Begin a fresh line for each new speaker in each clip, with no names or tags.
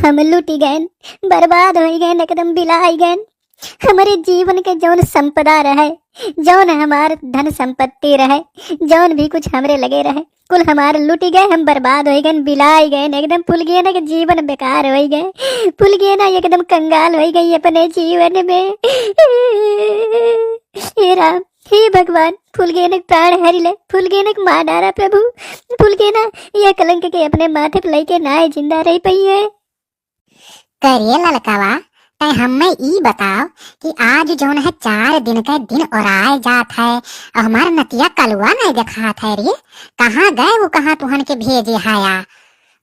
हम लूटी गए, बर्बाद हो गए, एकदम बिलाई गए। हमारे जीवन के जौन संपदा रहे, जौन हमार धन संपत्ति रहे, जौन भी कुछ हमरे लगे रहे, कुल हमारे लूटी गए। हम बर्बाद हो गए, बिलाई गए, एकदम फूल गए ना कि जीवन बेकार हो गए, फूल गए ना एकदम कंगाल हो गई अपने जीवन में। हे राम, हे भगवान, फूल गए ना प्राण हरि ले, फूल गए ना मार डारा प्रभु, फूल गए ना ये कलंक के अपने माथे पे लेके ना जिंदा रह पई है।
करिए ललकावा, तय हमें ई बताओ कि आज जौन है 4 दिन का दिन और आए जात है और हमार नतिया कलुआ नहीं दिखात है रे। कहाँ गए वो, कहाँ तुहन के भेजे हाया,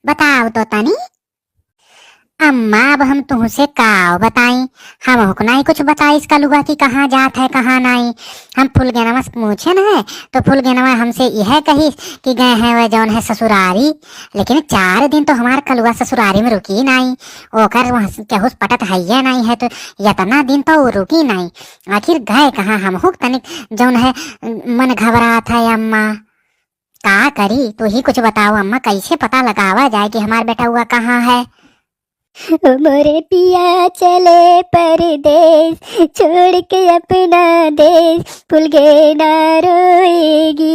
बताओ तो तनी। अम्मा अब हम तुमसे काव बताई, हम हुक नहीं कुछ बताई इस कलुआ की कहाँ जात है कहाँ नहीं। हम फुलगेनवा से पूछे न तो फुलगेनवा हमसे यह कही कि गए हैं वह जौन है ससुरारी। लेकिन 4 दिन तो हमार कलुआ ससुरारी में रुकी नहीं, ओकर वहाँ केहुस पटत है नहीं है, तो इतना दिन तो वो रुकी नहीं। आखिर गए कहाँ, हम हुक तनिक जौन है मन घबरात है। अम्मा का करी, तू ही कुछ बताओ अम्मा, कैसे पता लगावा जाए कि हमार बेटा हुआ कहाँ है।
मोरे पिया चले परदेश, छोड़ के अपना देश, फुलगे ना रोएगी,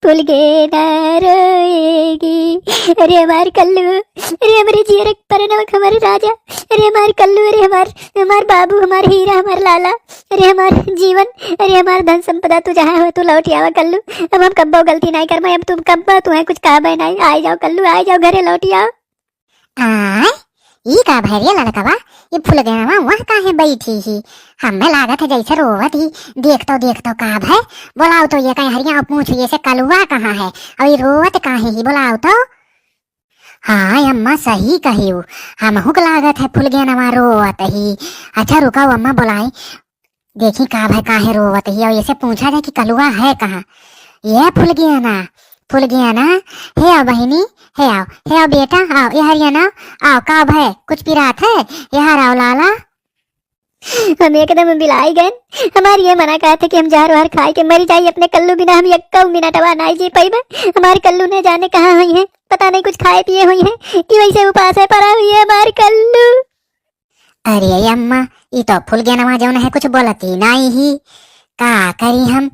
फुलगे ना रोएगी। अरे हमार कल्लू, अरे हमारे जीरक परनवक हमारे राजा, अरे हमार कल्लू, अरे हमार बाबू, हमार हीरा, हमार लाला, अरे हमार जीवन, अरे हमार धन संपदा, तू जहाँ हो तू लौट आवा कल्लू। अब हम कब्बो गलती नहीं कर, मैं अब तुम कब्बो तुम्हें कुछ कहा नहीं, आ जाओ कल्लू, आ जाओ घरे लौट आओ।
आय ई का भैरिया लड़कवा, ये फुलगेनवा वहाँ काहे बैठी ही, हमें लागत है जैसे रोवत ही। देख तो का है, बोलाओ तो ये कहीं हरिया पूछ ये से कलुआ कहाँ है और ये रोवत काहे ही, बोलाओ तो। हाँ अम्मा सही कहियो, हम हुक लागत है फुलगेनवा रोवत ही। अच्छा रुकाओ अम्मा बुलाई, देखी का है काहे रोवत ही और ये से पूछा जाए कि कलुआ है कहाँ। ये फुलगेना हे आओ बहिनी, हे आओ बेटा, आओ ये हरियाणा, आओ काब है कुछ पिरात है, यहाँ आओ लाला।
हम एकदम बिलाई गए, हमारी ये मना कहा था कि हम जहर वहर खाए के मरी जाइए अपने कल्लू बिना, हम एक मिनट वा नहीं जी पाई। हमारे कल्लू ने जाने कहाँ हुई है, पता नहीं कुछ खाए पिए हुई है कि वैसे उपास है पड़ा हुई है हमारे कल्लू।
अरे अम्मा ये तो फुलगेनवा जौन है कुछ बोलती नहीं ही, का करी हम।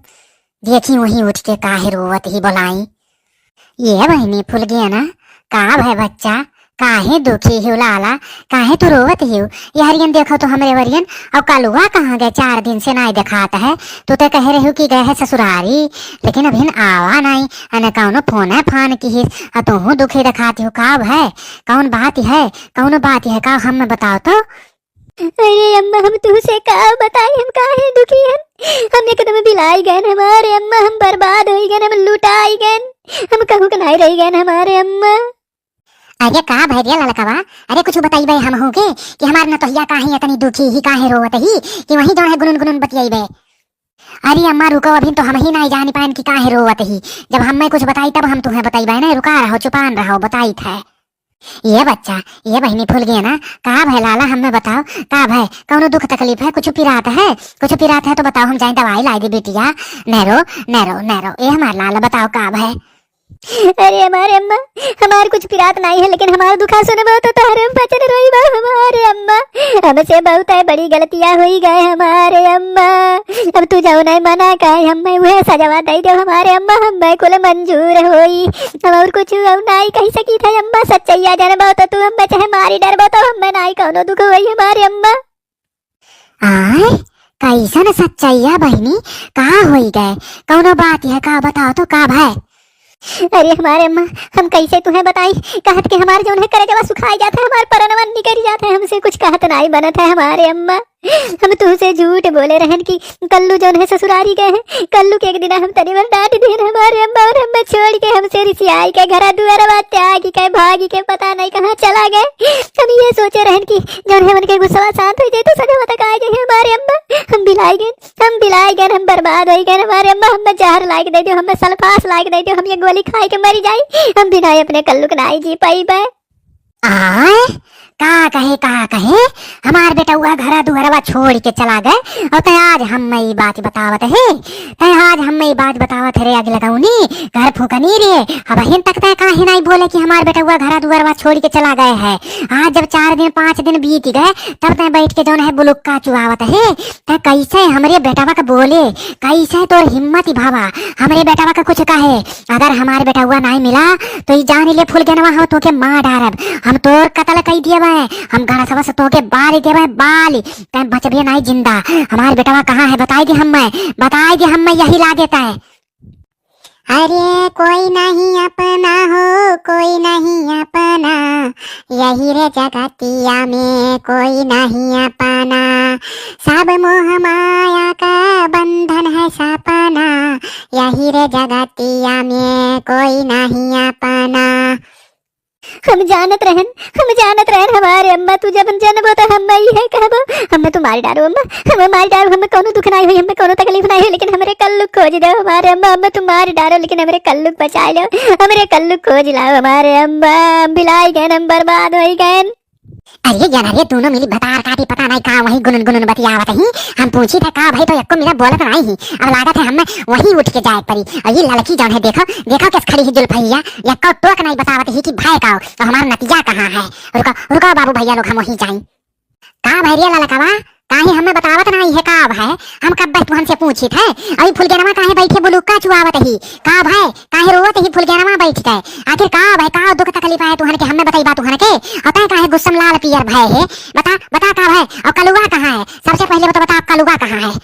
देखी वही उठ के काहे रोवत ही बोलाई। ये बहनी फुलगेना, का है बच्चा, काहे दुखी हो लाला, काहे तो रोवत हो। ये हरियन देखो तो हमरे वरियन, और कलुआ कहाँ गए, 4 दिन से नहीं दिखाता है। तू तो कह रहे हो कि गए है ससुरारी, लेकिन अभी आवा नहीं, अने कौनो फोन है फान की, तू दुखी दिखाती हो। काब है, कौन बात है, कौन बात है का हमें बताओ तो।
अरे अम्मा हम तुझसे का बताए, हम काहे दुखी हैं, हम एकदम बिलाई गए हमारे अम्मा, हम बर्बाद हो गए, हम लुटाई गए, हम कहूँ के नहीं रह गए हमारे अम्मा।
अरे का भैरिया लड़कवा, अरे कुछ बताइबे हम होगे कि हमार न तो हिया काहे इतनी दुखी ही, काहे रोवत ही कि वही जो है गुनगुन बतियाइबे। अरे अम्मा रुको, अभी तो हम ही नहीं जानी पाएन कि काहे रोवत ही, जब हमें कुछ बताई तब हम तुम्हें बताइबे ना। रुका रहो, चुपान रहो, बताई था। ये बच्चा, ये बहनी फूल गया ना, का भाई लाला हमें बताओ, का भाई कौनो दुख तकलीफ है, कुछ पिरात है तो बताओ, हम जाए दवाई लाई दे बेटिया। नैरो ये हमारा लाला बताओ का भाई।
अरे हमारे अम्मा, हमारे कुछ पिरात नहीं है, लेकिन हमारा दुखा सुने बहुत तो हम बचन रोई बा हमारे अम्मा, हमसे बहुत है बड़ी गलतियां हुई गए हमारे अम्मा। अब तू जाओ नहीं मना का, हमें वह सजावा दे दो हमारे अम्मा, हमें कुल मंजूर होई, हम और कुछ नहीं कह सकी थे अम्मा। सच्चाई जाने बहुत तू हमें चाहे मारी डर तो हमें नहीं कौनो दुख हुई हमारे अम्मा।
आय कैसन सच्चाइया बहनी, कहाँ हुई गए, कौनो बात है का बताओ तो का भाई।
अरे हमारे अम्मा, हम कैसे तुम्हें बताई, कहत के हमारे जो है करे जब सुखाई जाता है, हमारे परनवन निकल जाता है, हमसे कुछ कहत नहीं बनत है हमारे अम्मा। हम तुमसे झूठ बोले रहन कि कल्लू जो है ससुरारी गए हैं, कल्लू के एक दिन हम तनी बार डांट दिए हमारे अम्मा, और हमें छोड़ के हमसे रिसियाई के घर दुआर त्यागी के भागी के पता नहीं कहाँ चला गए। हम ये सोचे रहन कि जो है उनके गुस्सा शांत हो जाए तो सजा तक आ जाए हमारे अम्मा। हम बिलाई गए, हम बर्बाद हो गए हमारे अम्मा। हमें जहर लाइक दे दो, हमें सल्फास लाइक दे दो, हम ये गोली खाई के मरी जाए, हम बिना अपने कल्लू के नहीं जी पाई बे।
आय का कहे हमार बेटा हुआ घर दुहरवा छोड़ के चला गए और तय आज हम ई बात बतावत है। तय आज हम ई बात बतावत है रे आगे लगाऊनी घर फूकनी रे। अब हिन तक तय काहे नहीं बोले कि हमार बेटा हुआ घर दुहरवा छोड़ के चला गए है। आज जब 4 दिन 5 दिन बीत गए तब तय बैठ के जौन है बुलुक्का चुआवत है। तय कैसे हमरे बेटावा का बोले, कैसे तोर हिम्मत ही भावा हमरे बेटावा का कुछ कहे। अगर हमारे बेटा हुआ नहीं मिला तो ई जान ले फूल गनवा हो तो के मार डारब, हम तोर कत्ल कई दिए हम घर सब से तो के बाल देवे बाल तय बचबे नहीं जिंदा। हमारे बेटावा कहाँ है बताई दे हम यही ला देता है। अरे कोई नहीं अपना हो कोई नहीं अपना, यही रे जगतिया में कोई नहीं अपना। सब मोह माया का बंधन है सपना, यही रे जगतिया में कोई नहीं अपना।
हम जानत रहन हमारे अम्मा तू जब जनबो तो हम ही है कहबो हमें तू मार डारो अम्मा, हमें मार डारो, हमें कोनो दुख नहीं हुई, हमें कोनो तकलीफ नहीं हुई, लेकिन हमरे कल्लू खोज दो हमारे अम्मा। अम्मा तू मार डारो लेकिन हमरे कल्लू बचा लो, हमरे कल्लू खोज लाओ हमारे अम्मा। हम भिलाई गए, हम बर्बाद हो गए।
अरे जना रे दोनों मिली बतार काटी पता नहीं कहाँ वही गुनन गुनन बतियावत ही। हम पूछी थे कहा भाई तो यक्को मिला बोलत नहीं ही। अब लागत है हमें वही उठ के जाए परी। और ये लड़की जौन है देखो किस खड़ी है जुल्फैया, यक्को टोक नहीं बतावत ही कि भाई का तो हमारा नतीजा कहाँ है। रुको रुको बाबू भैया लोग हम वही जाए। का भैरिया ललकवा काहे हमें बतावत नहीं है काब है। हम कब तू हमसे पूछी थे अभी फुलगेनमा काहे बैठे बुलुक्का चुआवत ही। काब है काहे रोवत ही फुलगेनमा बैठ गए। आखिर काब है का दुख तकलीफ है तुहन के हमें बताई बात तुहन के अतः काहे गुस्सम लाल पियर भय है। बता बता काब है और कलुआ कहाँ है। सबसे पहले बता कलुआ कहाँ है।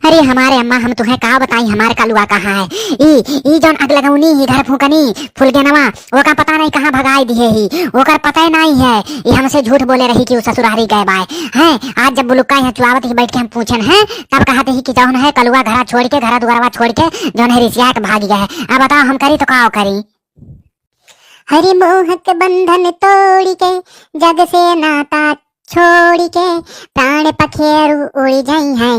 अरे हमारे अम्मा हम तुम्हें का बताई हमारे कलुआ कहाँ है। ई जौन अग लगौनी ही घर फूकनी फुलगेनवा वो का पता नहीं कहाँ भगाई दिए ही, वो का पता नहीं है। ये हमसे झूठ बोले रही कि वो ससुरारी गए बाय हैं। आज जब बुलुक्का यहाँ चुआवत ही बैठ के हम पूछन है तब कहते ही कि जौन है कलुआ घर छोड़ के घर दुआरवा छोड़ के जौन है रिसिया के भाग गया है। अब बताओ हम करी तो का करी। हरि मोह के बंधन तोड़ के जग से नाता छोड़ के प्राण पखेरु उड़ जाई हैं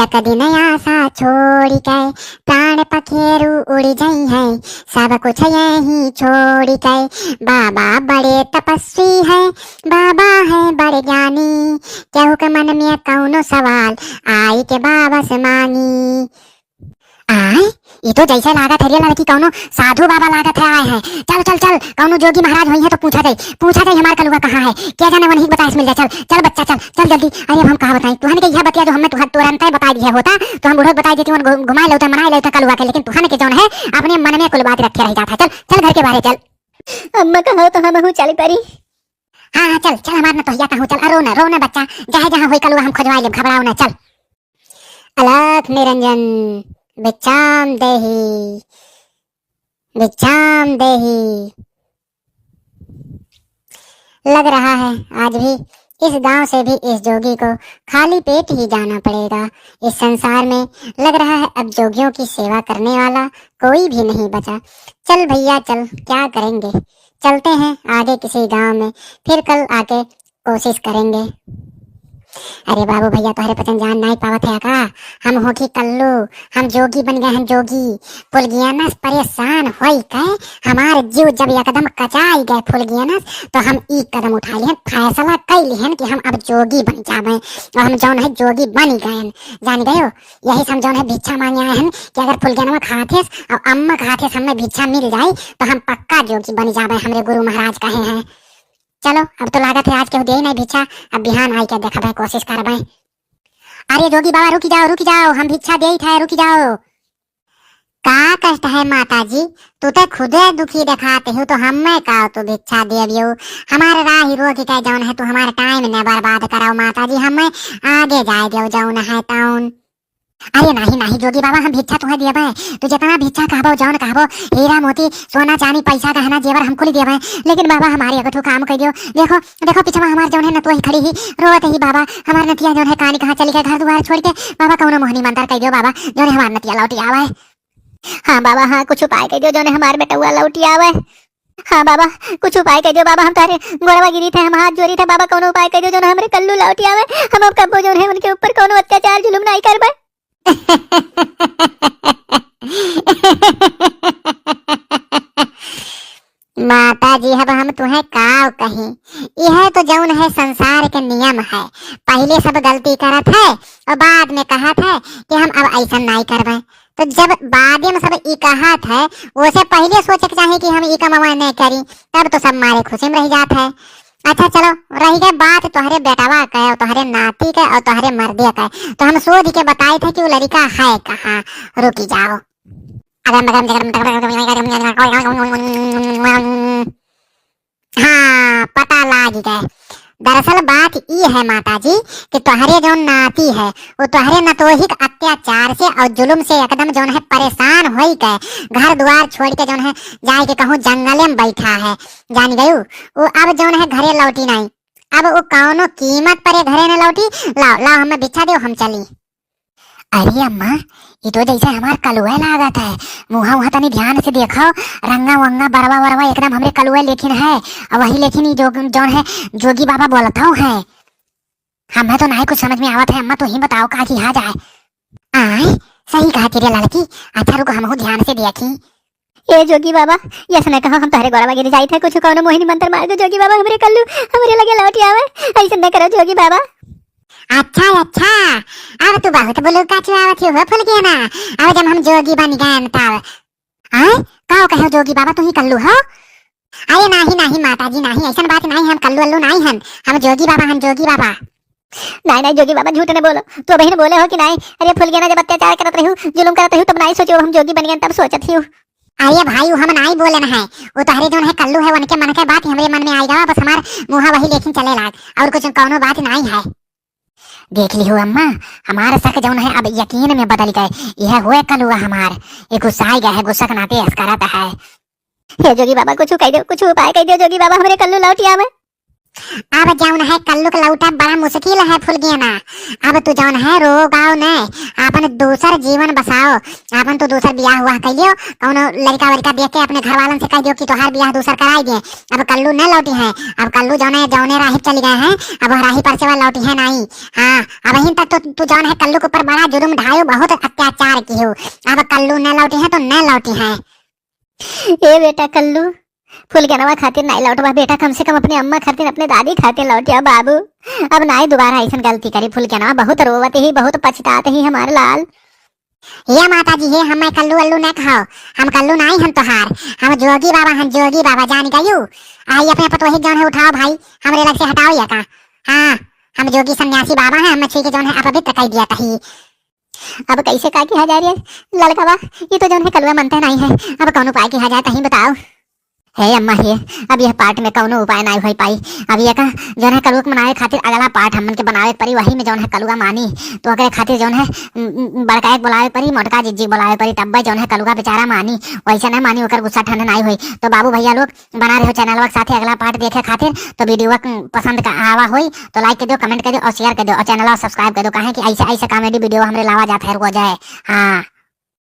एक दिन आशा छोड़ के प्राण पखेरु उड़ जाई हैं सब कुछ यही छोड़ के। बाबा बड़े तपस्वी है बाबा है बड़े ज्ञानी केहू के मन में कौनो सवाल आई के बाबा से मांगी। आए ये तो जैसे लागत है लड़की कौनो साधु बाबा लागत है आए हैं। चल चल चल कौनो जोगी महाराज हुई है तो पूछा जाए हमारे कलुआ कहाँ है। क्या जाने वही बता मिल जाए। चल चल बच्चा चल चल जल्दी। अरे अब हम कहाँ बताएं तुहन के यह बतिया जो हमें तुरंत बता दिया होता तो हम बुढ़ो बताई देती घुमा लेता मना लेता कलुआ के। लेकिन तुहन के जौन है अपने मन में कुल बात रखे रह जाता है। चल चल घर के बाहर चल।
अम्मा कहो तो हम चली परी।
हाँ हाँ चल चल हमारे तो कहूँ चल रो न बच्चा जहाँ जहाँ हुई कलुआ हम खोजवा ले घबराओ न। चल अलख निरंजन बिचाम देही लग रहा है आज भी इस गांव से भी इस जोगी को खाली पेट ही जाना पड़ेगा। इस संसार में लग रहा है अब जोगियों की सेवा करने वाला कोई भी नहीं बचा। चल भैया चल क्या करेंगे, चलते हैं आगे किसी गांव में फिर कल आके कोशिश करेंगे। अरे बाबू भैया तुम्हारे पतन जान नहीं पावत है का। हम हो की कल्लू हम जोगी बन गए हैं जोगी। फुलगियानस परेशान होई कहे हमारे जीव जब एकदम कचाई गए फुलगियानस तो हम ई कदम उठा लिए फैसला कर लिए कि हम अब जोगी बन जावे और हम जौन है जोगी बन गए। जान गए हो यही हम जौन है भिक्षा मांगे आए हैं कि अगर फुलगियानवा खाते और अम्मा खाते हमें भिक्षा मिल जाए तो हम पक्का जोगी बन जावे हमरे गुरु महाराज कहे हैं। चलो अब तो लागत है आज के दे नहीं भिक्षा अब बिहान आई क्या देखा भाई कोशिश कर भाई। अरे जोगी बाबा रुक जाओ हम भिक्षा दे थे रुक जाओ। का कष्ट है माता जी तू तो खुद दुखी दिखाते हो तो हमें का तो भिक्षा देवियो। हमारे राह रोक के जौन है तू हमारा टाइम न बर्बाद कराओ माता जी हमें आगे जाए दो जौन है टाउन। अरे नहीं जोगी बाबा हम भिक्षा तुम्हें दिए भाई तू जितना भिक्षा कहबो जौन कहबो हीरा मोती सोना चांदी पैसा गहना जेवर हमको दिए भाई। लेकिन बाबा हमारे अगर काम कर दियो देखो देखो पीछे हमारे जौन है न तो ही खड़ी ही रोत ही बाबा हमारे नतिया जौन है कहानी कहाँ चली गए घर द्वार छोड़ के बाबा कौनो मोहनी मंत्र कर दियो बाबा जौन हमारे नतिया लौटी आवे। हाँ बाबा हाँ कुछ उपाय कर दियो जौन हमारे बेटा हुआ लौटी आवे। हाँ बाबा कुछ उपाय कर दियो बाबा हम तारे गोड़वा गिरी थे हम हाथ जोड़ी थे बाबा कौनो उपाय कर दियो जौन हमारे कल्लू लौटी आवे। हम अब कब जौन है उनके ऊपर कौनो अत्याचार जुलुम नहीं करबे। माता जी अब हम तुम्हें का कहीं, यह तो जौन है संसार के नियम है। पहले सब गलती करत है और बाद में कहत है कि हम अब ऐसा नहीं करबे। तो जब बाद में सब ई कहत है, उसे पहले सोचे के चाहे कि हम ई कमावा नहीं करी, तब तो सब मारे खुशी में रह जात है। अच्छा चलो, रही गई बात तुम्हारे बेटावा का और तुम्हारे नाती का और तुम्हारे मर्दे का, तो हम सोच के बताए थे कि वो लड़का है कहाँ। रुकी जाओ। हाँ, पता लाग गए। दरअसल बात ये है माता जी कि तुम्हारे जो नाती है वो तुम्हारे नतोहिक अत्याचार से और जुल्म से एकदम जो है परेशान हो गए, घर द्वार छोड़ के जो है जाए के कहूँ जंगले में बैठा है। जान गयू वो अब जो है घरे लौटी नहीं। अब वो कौनो कीमत पर घरे न लौटी। लाओ लाओ हमें बिछा दो, हम चली। अरे अम्मा, ये तो जैसे हमार कलुआ लागत है। मुहा वहा तनी ध्यान से देखो, रंगा वंगा बरवा वरवा एकदम हमरे कलुआ लेकिन है। और वही लेकिन जो जौन है जोगी बाबा बोलता हूँ है। हमें तो नहीं कुछ समझ में आवत है। अम्मा तो ही बताओ का की हा जाए। आए सही कहा तेरे लड़की। अच्छा रुको, हम ध्यान से देखी।
ए जोगी बाबा, यस ने कहा हम तारे गोरा गिर जाई थे, कुछ कौनो मोहिनी मंत्र मार दो जोगी बाबा, हमरे कल्लू हमरे लगे लौटी आवे। ऐसे न करो जोगी बाबा।
अच्छा अच्छा, अब तू बहुत बोलो का चुआवत हो फुल गया ना। अब जब हम जोगी बन गए तब आए का कहो जोगी बाबा तू ही कल्लू हो। अरे नहीं नहीं माता जी नहीं, ऐसा बात नहीं। हम कल्लू अल्लू नहीं, हम जोगी बाबा, हम जोगी बाबा।
नहीं नहीं जोगी बाबा, झूठ ने बोलो। तो बहन बोले हो कि नहीं? अरे फुल गया ना, जब अत्याचार करत रही हूँ, जुल्म करत रही हूँ, तब नहीं सोचो हम जोगी बन गए, तब सोचत हूँ।
अरे भाई हम नहीं बोले है, वो तुम्हारे जो है कल्लू है उनके मन के बात हमारे मन में आई गवा। बस हमार मुहा वही लेकिन चले लाग, और कुछ कौनो बात नहीं है। देख ली हो अम्मा, हमारे शक जो है अब यकीन में बदल गए। यह हुए कलुआ हमार, ये गुस्सा आ गया है, गुस्सा के नाते अस्करत है।
हे जोगी बाबा, कुछ कह दो, कुछ उपाय कह दो जोगी बाबा, हमरे कल्लू लौटी आवे।
अब जौन है कल्लू के लौटा बड़ा मुश्किल है फुल गया ना। अब तू जौन है रो गाओ ने, अपन दूसर जीवन बसाओ। अपन तो दूसर बियाह हुआ कह लियो, कौनो लड़का वड़का देख के अपने घर वालन से कह दियो कि तोहार बियाह दूसर कराई दे। अब कल्लू न लौटी है। अब कल्लू जौन है जौने राही चली गए हैं, अब राही पर से लौटी है नहीं। हाँ, अब यहीं तक तो तू जौन है कल्लू के ऊपर बड़ा जुर्म ढायो, बहुत अत्याचार की हो। अब कल्लू न लौटी है तो न लौटी है।
ए बेटा कल्लू, फुल गनवा खातिर नहीं लौटवा बेटा, कम से कम अपने अम्मा खातिर, अपने दादी खातिर लौटिया बाबू। अब नहीं दोबारा ऐसा गलती करी। फुल गनवा बहुत रोवत ही, बहुत पछतात ही हमारे लाल।
ये माता जी, ये हमें कल्लू अल्लू न खाओ। हम कल्लू नहीं, हम तोहार, हम जोगी बाबा, हम जोगी बाबा। जान गयू आई अपने पतोही जौन है उठाओ भाई, हमरे लग से हटाओ या का। हाँ, हम जोगी सन्यासी बाबा हैं। हम छुई के जौन है अपवित्र कह दिया तही।
अब कैसे का की हजार लड़का, ये तो जो है कलुआ मनते नहीं है। अब कौन उपाय की हजार कहीं बताओ। हे अम्मा हे, अब यह पार्ट में कौनो उपाय नहीं हो पाई। अब यह का जो है कलुआ मनाए खातिर अगला पार्ट हमन के बनावे परी, वही में जो है कलुआ मानी तो अगले खातिर जो है बड़का एक बुलावे परी, मोटका जिज्जी बुलावे परी, तब जो है कलुआ बेचारा मानी। वैसे नहीं मानी, ओकर गुस्सा ठंडा नहीं हुई। तो बाबू भैया लोग बना रहे हो चैनल के साथ अगला पार्ट देखे खातिर, तो वीडियो पसंद का आवा हुई तो लाइक कर दो, कमेंट कर दो और शेयर कर दो और चैनल सब्सक्राइब कर दो। कहे कि ऐसे ऐसे कॉमेडी वीडियो हमारे लावा जाता है, रुको जाए। हाँ।